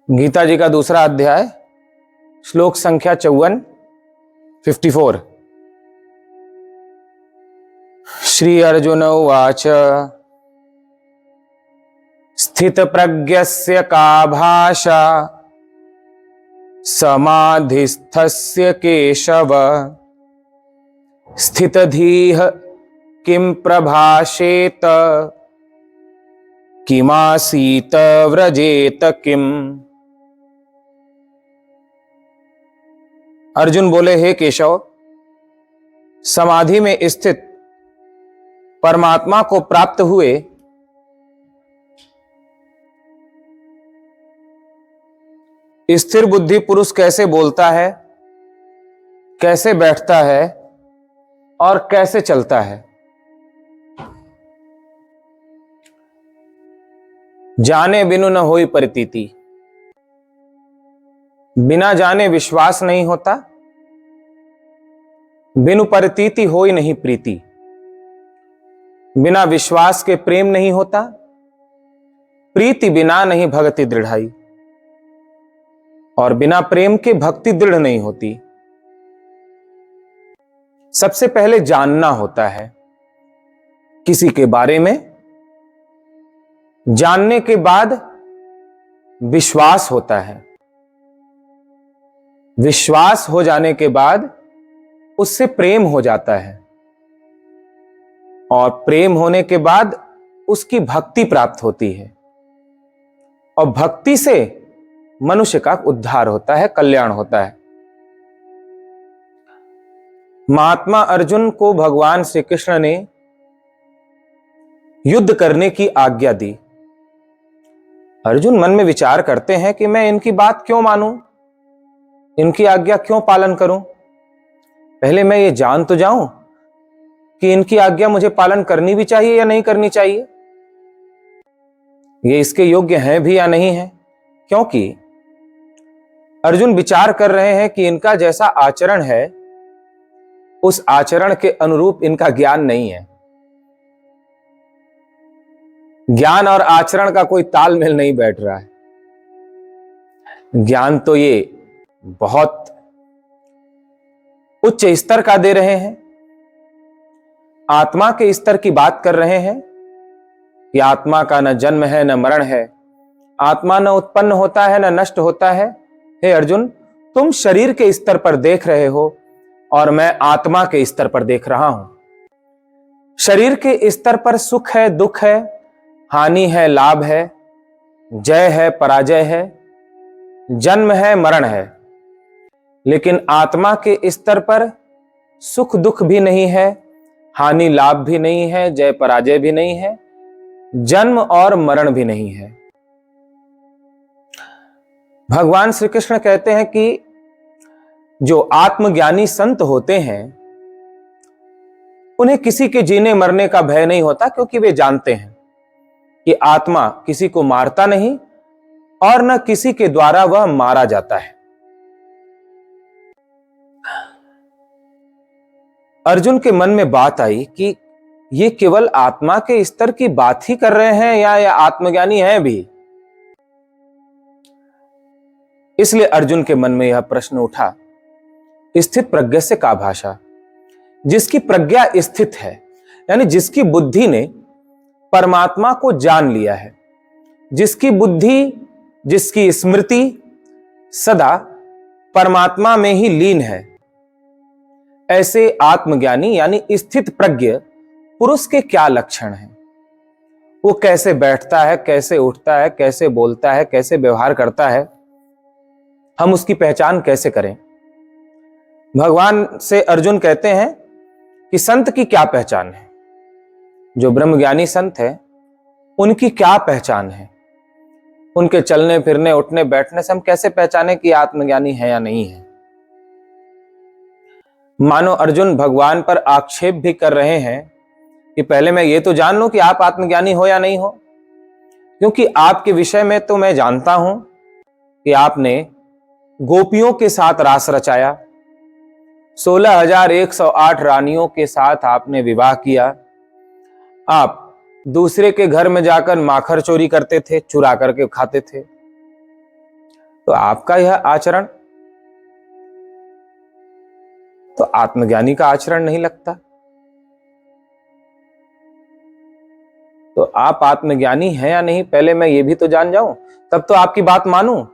गीता जी का दूसरा अध्याय, श्लोक संख्या 54, 54। श्री अर्जुन उवाच स्थित प्रज्ञस्य का भाषा समाधिस्थस्य केशव स्थितधीः किं प्रभाषेत किमासीत व्रजेत किम। अर्जुन बोले, हे केशव, समाधि में स्थित परमात्मा को प्राप्त हुए स्थिर बुद्धि पुरुष कैसे बोलता है, कैसे बैठता है और कैसे चलता है। जाने बिनु न होई प्रतीति, बिना जाने विश्वास नहीं होता, बिनु प्रतीति होई नहीं प्रीति। बिना विश्वास के प्रेम नहीं होता, प्रीति बिना नहीं भक्ति दृढ़ाई, और बिना प्रेम के भक्ति दृढ़ नहीं होती। सबसे पहले जानना होता है किसी के बारे में, जानने के बाद विश्वास होता है, विश्वास हो जाने के बाद उससे प्रेम हो जाता है, और प्रेम होने के बाद उसकी भक्ति प्राप्त होती है, और भक्ति से मनुष्य का उद्धार होता है, कल्याण होता है। महात्मा अर्जुन को भगवान श्री कृष्ण ने युद्ध करने की आज्ञा दी। अर्जुन मन में विचार करते हैं कि मैं इनकी बात क्यों मानूं, इनकी आज्ञा क्यों पालन करूं। पहले मैं ये जान तो जाऊं कि इनकी आज्ञा मुझे पालन करनी भी चाहिए या नहीं करनी चाहिए, ये इसके योग्य हैं भी या नहीं है। क्योंकि अर्जुन विचार कर रहे हैं कि इनका जैसा आचरण है उस आचरण के अनुरूप इनका ज्ञान नहीं है, ज्ञान और आचरण का कोई तालमेल नहीं बैठ रहा है। ज्ञान तो ये बहुत उच्च स्तर का दे रहे हैं, आत्मा के स्तर की बात कर रहे हैं कि आत्मा का न जन्म है न मरण है, आत्मा न उत्पन्न होता है न नष्ट होता है। हे अर्जुन, तुम शरीर के स्तर पर देख रहे हो और मैं आत्मा के स्तर पर देख रहा हूं। शरीर के स्तर पर सुख है, दुख है, हानि है, लाभ है, जय है, पराजय है, जन्म है, मरण है। लेकिन आत्मा के स्तर पर सुख दुख भी नहीं है, हानि लाभ भी नहीं है, जय पराजय भी नहीं है, जन्म और मरण भी नहीं है। भगवान श्री कृष्ण कहते हैं कि जो आत्मज्ञानी संत होते हैं उन्हें किसी के जीने मरने का भय नहीं होता, क्योंकि वे जानते हैं कि आत्मा किसी को मारता नहीं और न किसी के द्वारा वह मारा जाता है। अर्जुन के मन में बात आई कि ये केवल आत्मा के स्तर की बात ही कर रहे हैं या आत्मज्ञानी हैं भी। इसलिए अर्जुन के मन में यह प्रश्न उठा, स्थित प्रज्ञस्य का भाषा। जिसकी प्रज्ञा स्थित है, यानी जिसकी बुद्धि ने परमात्मा को जान लिया है, जिसकी बुद्धि, जिसकी स्मृति सदा परमात्मा में ही लीन है, ऐसे आत्मज्ञानी यानी स्थित प्रज्ञ पुरुष के क्या लक्षण हैं, वो कैसे बैठता है, कैसे उठता है, कैसे बोलता है, कैसे व्यवहार करता है, हम उसकी पहचान कैसे करें। भगवान से अर्जुन कहते हैं कि संत की क्या पहचान है, जो ब्रह्मज्ञानी संत है उनकी क्या पहचान है, उनके चलने फिरने उठने बैठने से हम कैसे पहचाने कि आत्मज्ञानी है या नहीं है। मानो अर्जुन भगवान पर आक्षेप भी कर रहे हैं कि पहले मैं ये तो जान लूं कि आप आत्मज्ञानी हो या नहीं हो, क्योंकि आपके विषय में तो मैं जानता हूं कि आपने गोपियों के साथ रास रचाया, 16,108 रानियों के साथ आपने विवाह किया, आप दूसरे के घर में जाकर माखर चोरी करते थे, चुरा करके खाते थे, तो आपका यह आचरण तो आत्मज्ञानी का आचरण नहीं लगता। तो आप आत्मज्ञानी हैं या नहीं, पहले मैं ये भी तो जान जाऊं, तब तो आपकी बात मानूं।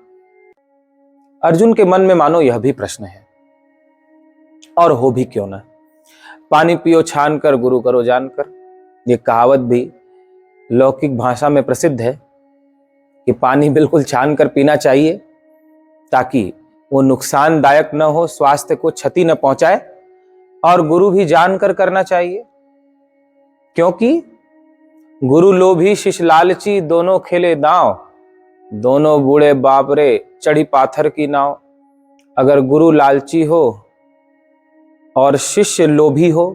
अर्जुन के मन में मानो यह भी प्रश्न है, और हो भी क्यों ना। पानी पियो छान कर, गुरु करो जानकर। ये कहावत भी लौकिक भाषा में प्रसिद्ध है कि पानी बिल्कुल छान कर पीना चाहिए ताकि वो नुकसानदायक न हो, स्वास्थ्य को क्षति न पहुंचाए, और गुरु भी जानकर करना चाहिए, क्योंकि गुरु लोभी शिष्य लालची, दोनों खेले दांव, दोनों बूढ़े बाप रे चढ़ी पाथर की नाव। अगर गुरु लालची हो और शिष्य लोभी हो,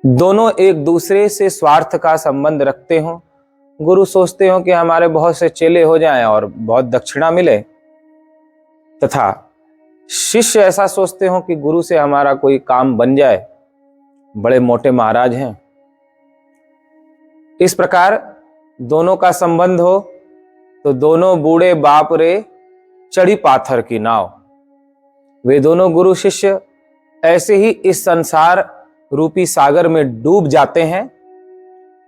दोनों एक दूसरे से स्वार्थ का संबंध रखते हो, गुरु सोचते हो कि हमारे बहुत से चेले हो जाएं और बहुत दक्षिणा मिले, तथा शिष्य ऐसा सोचते हो कि गुरु से हमारा कोई काम बन जाए, बड़े मोटे महाराज हैं, इस प्रकार दोनों का संबंध हो तो दोनों बूढ़े बाप रे चढ़ी पाथर की नाव। वे दोनों गुरु शिष्य ऐसे ही इस संसार रूपी सागर में डूब जाते हैं,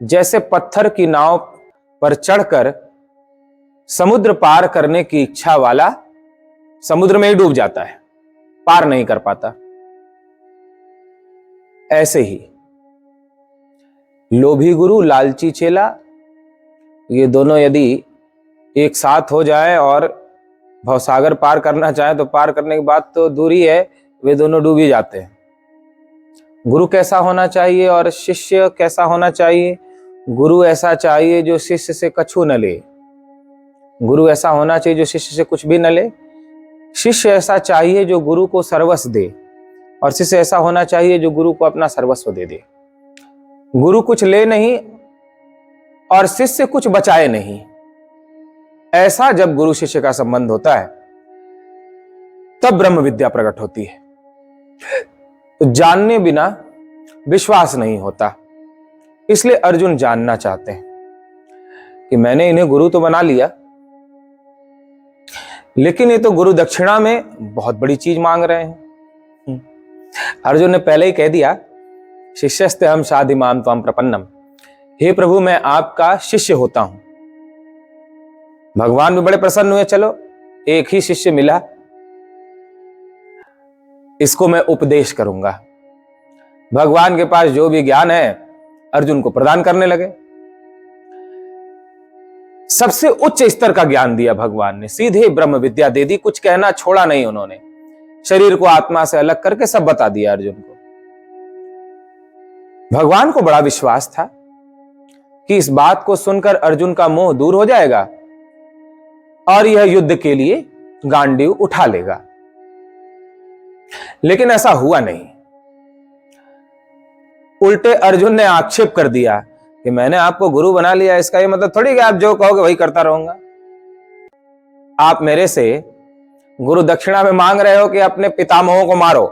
जैसे पत्थर की नाव पर चढ़कर समुद्र पार करने की इच्छा वाला समुद्र में ही डूब जाता है, पार नहीं कर पाता। ऐसे ही लोभी गुरु लालची चेला, ये दोनों यदि एक साथ हो जाएं और भवसागर पार करना चाहें तो पार करने के बाद तो दूरी है, वे दोनों डूब ही जाते हैं। गुरु कैसा होना चाहिए और शिष्य कैसा होना चाहिए? गुरु ऐसा चाहिए जो शिष्य से कछु न ले, गुरु ऐसा होना चाहिए जो शिष्य से कुछ भी न ले। शिष्य ऐसा चाहिए जो गुरु को सर्वस्व दे, और शिष्य ऐसा होना चाहिए जो गुरु को अपना सर्वस्व दे दे। गुरु कुछ ले नहीं और शिष्य कुछ बचाए नहीं, ऐसा जब गुरु शिष्य का संबंध होता है तब ब्रह्म विद्या प्रकट होती है। तो जानने बिना विश्वास नहीं होता, इसलिए अर्जुन जानना चाहते हैं कि मैंने इन्हें गुरु तो बना लिया, लेकिन ये तो गुरु दक्षिणा में बहुत बड़ी चीज मांग रहे हैं। अर्जुन ने पहले ही कह दिया, शिष्यस्ते हम शाधिमाम त्वाम प्रपन्नम, हे प्रभु मैं आपका शिष्य होता हूं। भगवान भी बड़े प्रसन्न हुए, चलो एक ही शिष्य मिला, इसको मैं उपदेश करूंगा। भगवान के पास जो भी ज्ञान है अर्जुन को प्रदान करने लगे। सबसे उच्च स्तर का ज्ञान दिया भगवान ने, सीधे ब्रह्म विद्या दे दी, कुछ कहना छोड़ा नहीं उन्होंने। शरीर को आत्मा से अलग करके सब बता दिया अर्जुन को। भगवान को बड़ा विश्वास था कि इस बात को सुनकर अर्जुन का मोह दूर हो जाएगा और यह युद्ध के लिए गांडीव उठा लेगा, लेकिन ऐसा हुआ नहीं। उल्टे अर्जुन ने आक्षेप कर दिया कि मैंने आपको गुरु बना लिया, इसका ये मतलब थोड़ी कि आप जो कहोगे वही करता रहूंगा। आप मेरे से गुरु दक्षिणा में मांग रहे हो कि अपने पितामहों को मारो,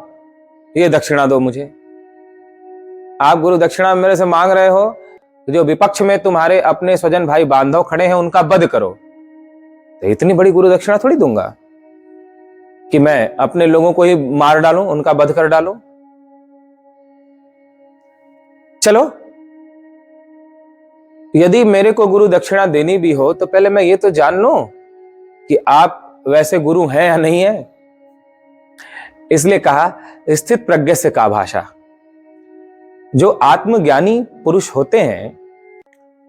ये दक्षिणा दो मुझे। आप गुरु दक्षिणा मेरे से मांग रहे हो जो विपक्ष में तुम्हारे अपने स्वजन भाई बांधव खड़े हैं उनका वध करो, तो इतनी बड़ी गुरु दक्षिणा थोड़ी दूंगा कि मैं अपने लोगों को ही मार डालूं, उनका वध कर डालूं। चलो यदि मेरे को गुरु दक्षिणा देनी भी हो तो पहले मैं ये तो जान लूं कि आप वैसे गुरु हैं या नहीं है। इसलिए कहा स्थित प्रज्ञ से का भाषा। जो आत्मज्ञानी पुरुष होते हैं,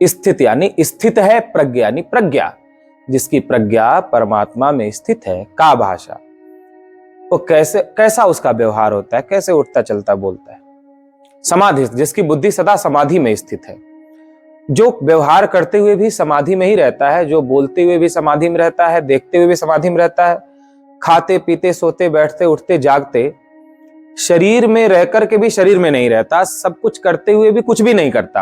स्थित यानी स्थित है, प्रज्ञा यानी प्रज्ञा, जिसकी प्रज्ञा परमात्मा में स्थित है, का भाषा, वो कैसा उसका व्यवहार होता है, कैसे उठता चलता बोलता है। समाधि, जिसकी बुद्धि सदा समाधि में स्थित है, जो व्यवहार करते हुए भी समाधि में ही रहता है, जो बोलते हुए भी समाधि में रहता है, देखते हुए भी समाधि में रहता है, खाते पीते सोते बैठते उठते जागते शरीर में रह करके भी शरीर में नहीं रहता, सब कुछ करते हुए भी कुछ भी नहीं करता,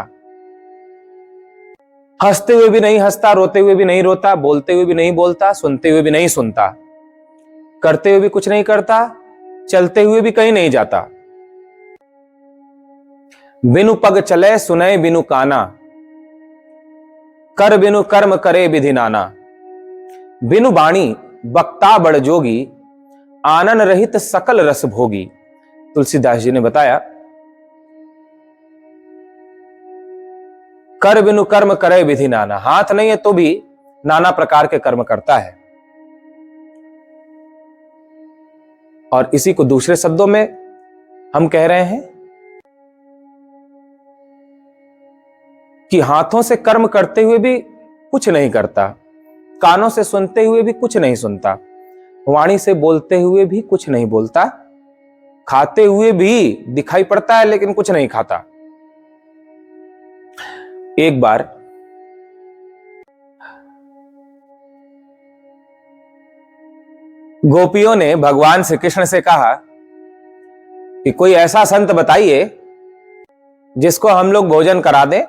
हंसते हुए भी नहीं हंसता, रोते हुए भी नहीं रोता, बोलते हुए भी नहीं बोलता, सुनते हुए भी नहीं सुनता, करते हुए भी कुछ नहीं करता, चलते हुए भी कहीं नहीं जाता। बिनु पग चले सुने बिनु काना, कर बिनु कर्म करे विधि नाना। बिनु बाणी बक्ता बड़ जोगी, आनन रहित सकल रस भोगी। तुलसीदास जी ने बताया, कर बिनु कर्म करे विधि नाना। हाथ नहीं है तो भी नाना प्रकार के कर्म करता है। और इसी को दूसरे शब्दों में हम कह रहे हैं कि हाथों से कर्म करते हुए भी कुछ नहीं करता, कानों से सुनते हुए भी कुछ नहीं सुनता, वाणी से बोलते हुए भी कुछ नहीं बोलता, खाते हुए भी दिखाई पड़ता है लेकिन कुछ नहीं खाता। एक बार गोपियों ने भगवान श्री कृष्ण से कहा कि कोई ऐसा संत बताइए जिसको हम लोग भोजन करा दें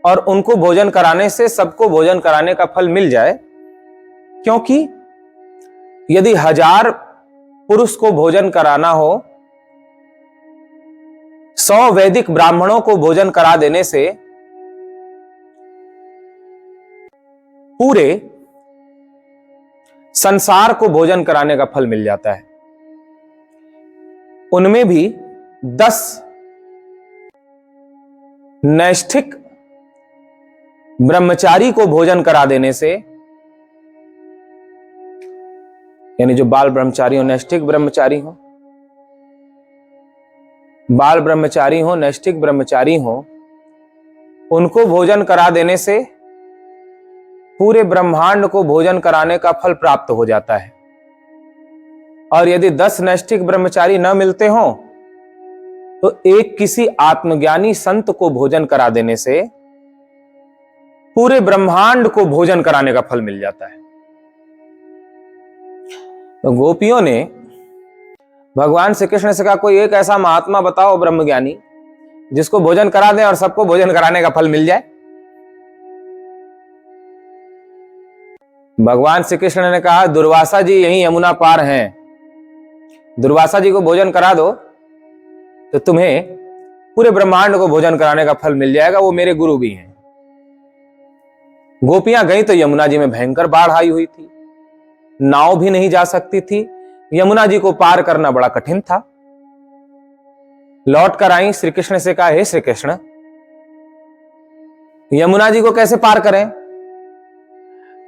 और उनको भोजन कराने से सबको भोजन कराने का फल मिल जाए, क्योंकि यदि 1000 पुरुष को भोजन कराना हो, 100 वैदिक ब्राह्मणों को भोजन करा देने से पूरे संसार को भोजन कराने का फल मिल जाता है। उनमें भी 10 नैष्ठिक ब्रह्मचारी को भोजन करा देने से, यानी जो बाल ब्रह्मचारी हो, नैष्ठिक ब्रह्मचारी हो, बाल ब्रह्मचारी हो, नैष्ठिक ब्रह्मचारी हो, उनको भोजन करा देने से पूरे ब्रह्मांड को भोजन कराने का फल प्राप्त हो जाता है। और यदि 10 नैष्ठिक ब्रह्मचारी न मिलते हो तो एक किसी आत्मज्ञानी संत को भोजन करा देने से पूरे ब्रह्मांड को भोजन कराने का फल मिल जाता है। तो गोपियों ने भगवान श्री कृष्ण से कहा, कोई एक ऐसा महात्मा बताओ ब्रह्मज्ञानी जिसको भोजन करा दें और सबको भोजन कराने का फल मिल जाए। भगवान श्री कृष्ण ने कहा, दुर्वासा जी यहीं यमुना पार हैं, दुर्वासा जी को भोजन करा दो तो तुम्हें पूरे ब्रह्मांड को भोजन कराने का फल मिल जाएगा, वो मेरे गुरु भी हैं। गोपियां गई तो यमुना जी में भयंकर बाढ़ आई हुई थी, नाव भी नहीं जा सकती थी, यमुना जी को पार करना बड़ा कठिन था। लौट कर आई, श्री कृष्ण से कहा, हे श्री कृष्ण, यमुना जी को कैसे पार करें,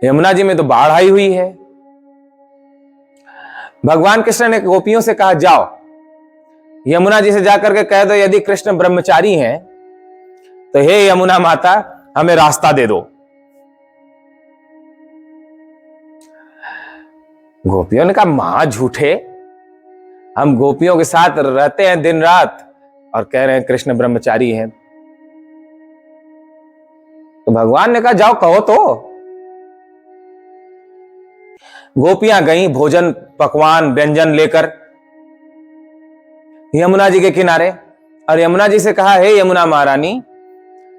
यमुना जी में तो बाढ़ आई हुई है। भगवान कृष्ण ने गोपियों से कहा, जाओ यमुना जी से जाकर के कह दो, यदि कृष्ण ब्रह्मचारी हैं तो हे यमुना माता हमें रास्ता दे दो। गोपियों ने कहा, मां झूठे, हम गोपियों के साथ रहते हैं दिन रात और कह रहे हैं कृष्ण ब्रह्मचारी हैं। तो भगवान ने कहा, जाओ कहो तो। गोपियां गई भोजन पकवान व्यंजन लेकर यमुना जी के किनारे और यमुना जी से कहा, हे यमुना महारानी,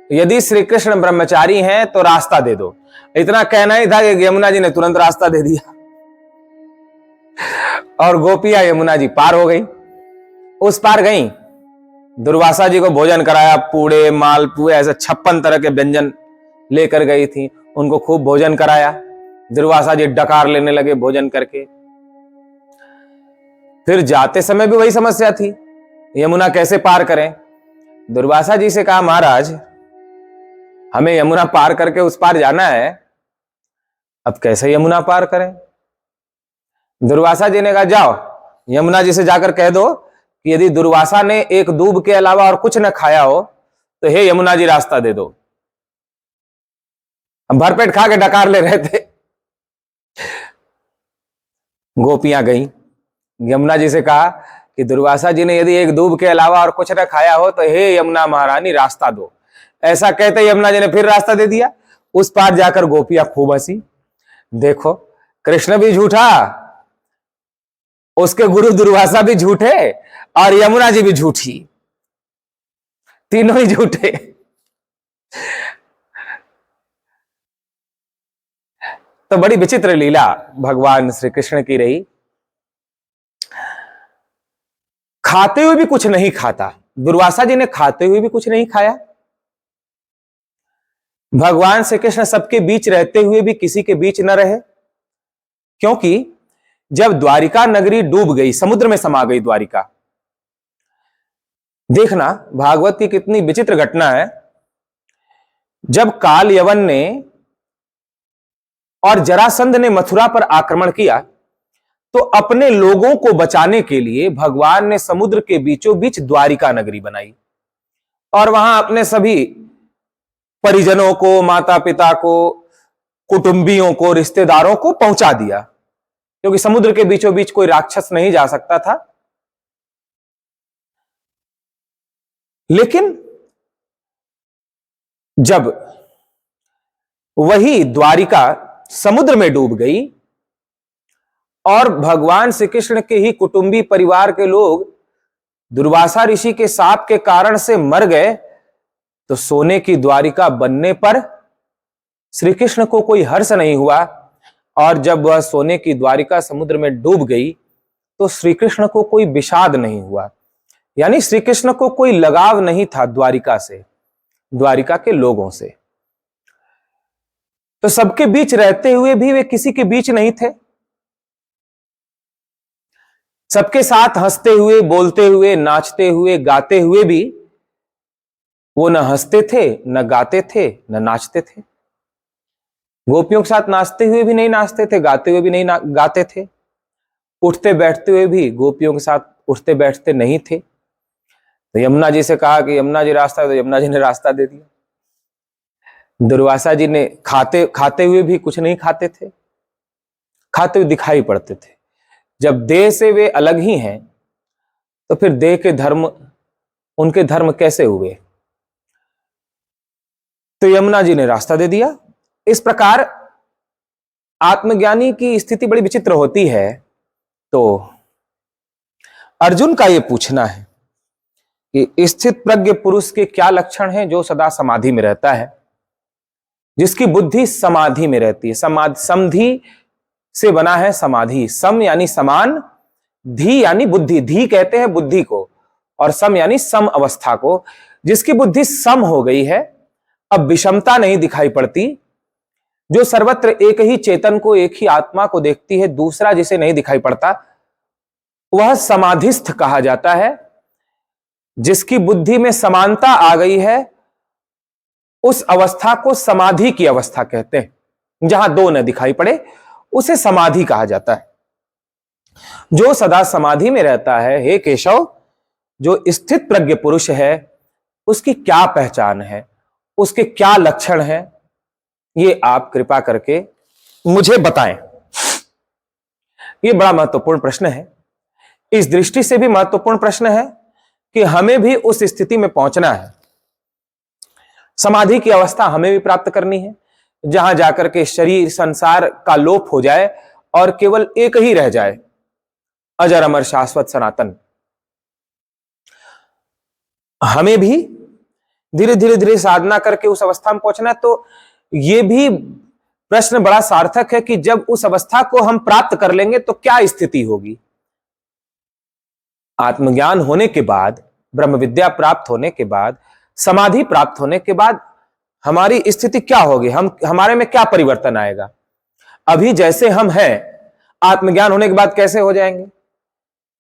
यदि श्री कृष्ण ब्रह्मचारी हैं तो रास्ता दे दो। इतना कहना ही था कि यमुना जी ने तुरंत रास्ता दे दिया और गोपियां यमुना जी पार हो गई। उस पार गई, दुर्वासा जी को भोजन कराया, पूड़े मालपुए ऐसे 56 तरह के व्यंजन लेकर गई थी, उनको खूब भोजन कराया। दुर्वासा जी डकार लेने लगे भोजन करके। फिर जाते समय भी वही समस्या थी, यमुना कैसे पार करें। दुर्वासा जी से कहा, महाराज हमें यमुना पार करके उस पार जाना है, अब कैसे यमुना पार करें। दुर्वासा जी ने कहा, जाओ यमुना जी से जाकर कह दो कि यदि दुर्वासा ने एक दूब के अलावा और कुछ न खाया हो तो हे यमुना जी रास्ता दे दो। हम भरपेट खा के डकार ले रहे थे। गोपियां गई, यमुना जी से कहा कि दुर्वासा जी ने यदि एक दूब के अलावा और कुछ न खाया हो तो हे यमुना महारानी रास्ता दो। ऐसा कहते यमुना जी ने फिर रास्ता दे दिया। उस पार जाकर गोपियां खूब हंसी, देखो कृष्ण भी झूठा, उसके गुरु दुर्वासा भी झूठे और यमुना जी भी झूठी, तीनों ही झूठे। तो बड़ी विचित्र लीला भगवान श्री कृष्ण की रही। खाते हुए भी कुछ नहीं खाता, दुर्वासा जी ने खाते हुए भी कुछ नहीं खाया, भगवान श्री कृष्ण सबके बीच रहते हुए भी किसी के बीच न रहे, क्योंकि जब द्वारिका नगरी डूब गई, समुद्र में समा गई द्वारिका। देखना भागवत की कितनी विचित्र घटना है। जब काल यवन ने और जरासंध ने मथुरा पर आक्रमण किया, तो अपने लोगों को बचाने के लिए भगवान ने समुद्र के बीचों बीच द्वारिका नगरी बनाई और वहां अपने सभी परिजनों को, माता पिता को, कुटुंबियों को, रिश्तेदारों को पहुंचा दिया, क्योंकि समुद्र के बीचों बीच कोई राक्षस नहीं जा सकता था। लेकिन जब वही द्वारिका समुद्र में डूब गई और भगवान श्री कृष्ण के ही कुटुंबी परिवार के लोग दुर्वासा ऋषि के शाप के कारण से मर गए, तो सोने की द्वारिका बनने पर श्री कृष्ण को कोई हर्ष नहीं हुआ। और जब वह सोने की द्वारिका समुद्र में डूब गई, तो श्री कृष्ण को कोई विषाद नहीं हुआ, यानी श्री कृष्ण को कोई लगाव नहीं था द्वारिका से, द्वारिका के लोगों से। तो सबके बीच रहते हुए भी वे किसी के बीच नहीं थे। सबके साथ हंसते हुए, बोलते हुए, नाचते हुए, गाते हुए भी वो न हंसते थे, न गाते थे, न नाचते थे। गोपियों के साथ नाचते हुए भी नहीं नाचते थे, गाते हुए भी नहीं गाते थे, उठते बैठते हुए भी गोपियों के साथ उठते बैठते नहीं थे। तो यमुना जी से कहा कि यमुना जी रास्ता, तो यमुना जी ने रास्ता दे दिया। दुर्वासा जी ने खाते हुए भी कुछ नहीं खाते थे, खाते हुए दिखाई पड़ते थे। जब देह से वे अलग ही हैं, तो फिर देह के धर्म, उनके धर्म कैसे हुए? तो यमुना जी ने रास्ता दे दिया। इस प्रकार आत्मज्ञानी की स्थिति बड़ी विचित्र होती है। तो अर्जुन का यह पूछना है कि स्थित प्रज्ञ पुरुष के क्या लक्षण हैं? जो सदा समाधि में रहता है, जिसकी बुद्धि समाधि में रहती है। समधि से बना है समाधि। सम यानी समान, धी यानी बुद्धि, धी कहते हैं बुद्धि को, और सम यानी सम अवस्था को। जिसकी बुद्धि सम हो गई है, अब विषमता नहीं दिखाई पड़ती, जो सर्वत्र एक ही चेतन को, एक ही आत्मा को देखती है, दूसरा जिसे नहीं दिखाई पड़ता, वह समाधिस्थ कहा जाता है। जिसकी बुद्धि में समानता आ गई है, उस अवस्था को समाधि की अवस्था कहते हैं। जहां दो न दिखाई पड़े, उसे समाधि कहा जाता है। जो सदा समाधि में रहता है, हे केशव, जो स्थित प्रज्ञ पुरुष है, उसकी क्या पहचान है, उसके क्या लक्षण हैं, ये आप कृपा करके मुझे बताएं। ये बड़ा महत्वपूर्ण प्रश्न है। इस दृष्टि से भी महत्वपूर्ण प्रश्न है कि हमें भी उस स्थिति में पहुंचना है। समाधि की अवस्था हमें भी प्राप्त करनी है, जहां जाकर के शरीर संसार का लोप हो जाए और केवल एक ही रह जाए, अजर अमर शाश्वत सनातन। हमें भी धीरे धीरे धीरे साधना करके उस अवस्था में पहुंचना है। तो यह भी प्रश्न बड़ा सार्थक है कि जब उस अवस्था को हम प्राप्त कर लेंगे तो क्या स्थिति होगी। आत्मज्ञान होने के बाद, ब्रह्म विद्या प्राप्त होने के बाद, समाधि प्राप्त होने के बाद हमारी स्थिति क्या होगी, हमारे में क्या परिवर्तन आएगा। अभी जैसे हम हैं, आत्मज्ञान होने के बाद कैसे हो जाएंगे?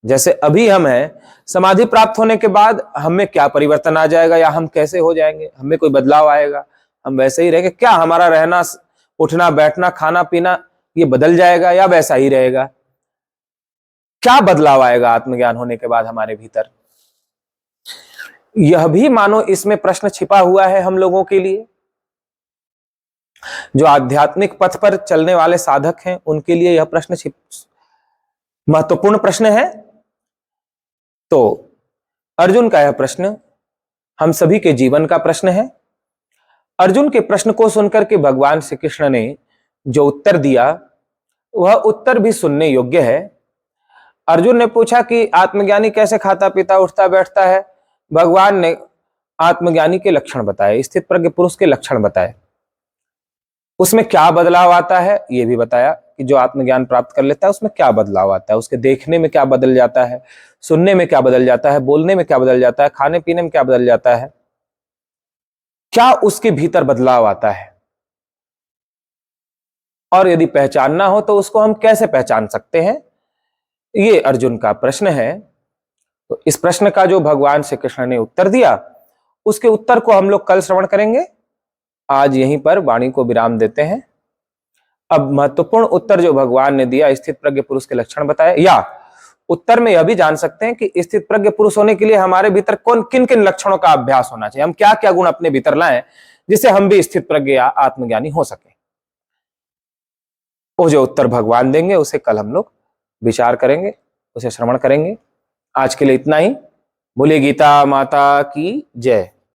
जैसे अभी हम हैं, समाधि प्राप्त होने के बाद हमें क्या परिवर्तन आ जाएगा, या हम कैसे हो जाएंगे, हमें कोई बदलाव आएगा, हम वैसे ही रहेंगे? क्या हमारा रहना, उठना, बैठना, खाना पीना, ये बदल जाएगा या वैसा ही रहेगा? क्या बदलाव आएगा आत्मज्ञान होने के बाद हमारे भीतर? यह भी मानो इसमें प्रश्न छिपा हुआ है हम लोगों के लिए। जो आध्यात्मिक पथ पर चलने वाले साधक हैं, उनके लिए यह प्रश्न महत्वपूर्ण प्रश्न है। तो अर्जुन का यह प्रश्न हम सभी के जीवन का प्रश्न है। अर्जुन के प्रश्न को सुनकर के भगवान श्री कृष्ण ने जो उत्तर दिया, वह उत्तर भी सुनने योग्य है। अर्जुन ने पूछा कि आत्मज्ञानी कैसे खाता पीता उठता बैठता है। भगवान ने आत्मज्ञानी के लक्षण बताए, स्थित प्रज्ञ पुरुष के लक्षण बताए। उसमें क्या बदलाव आता है यह भी बताया कि जो आत्मज्ञान प्राप्त कर लेता है उसमें क्या बदलाव आता है, उसके देखने में क्या बदल जाता है, सुनने में क्या बदल जाता है, बोलने में क्या बदल जाता है, खाने पीने में क्या बदल जाता है। क्या उसके भीतर बदलाव आता है, और यदि पहचानना हो तो उसको हम कैसे पहचान सकते हैं, ये अर्जुन का प्रश्न है। तो इस प्रश्न का जो भगवान श्री कृष्ण ने उत्तर दिया, उसके उत्तर को हम लोग कल श्रवण करेंगे। आज यहीं पर वाणी को विराम देते हैं। अब महत्वपूर्ण उत्तर जो भगवान ने दिया, स्थित प्रज्ञ पुरुष के लक्षण बताए, या उत्तर में यह भी जान सकते हैं कि स्थित प्रज्ञ पुरुष होने के लिए हमारे भीतर कौन किन किन लक्षणों का अभ्यास होना चाहिए, हम क्या क्या गुण अपने भीतर लाएं जिससे हम भी स्थित प्रज्ञ या आत्मज्ञानी हो सके। वो जो उत्तर भगवान देंगे उसे कल हम लोग विचार करेंगे, उसे श्रवण करेंगे। आज के लिए इतना ही। बोलिए गीता माता की जय।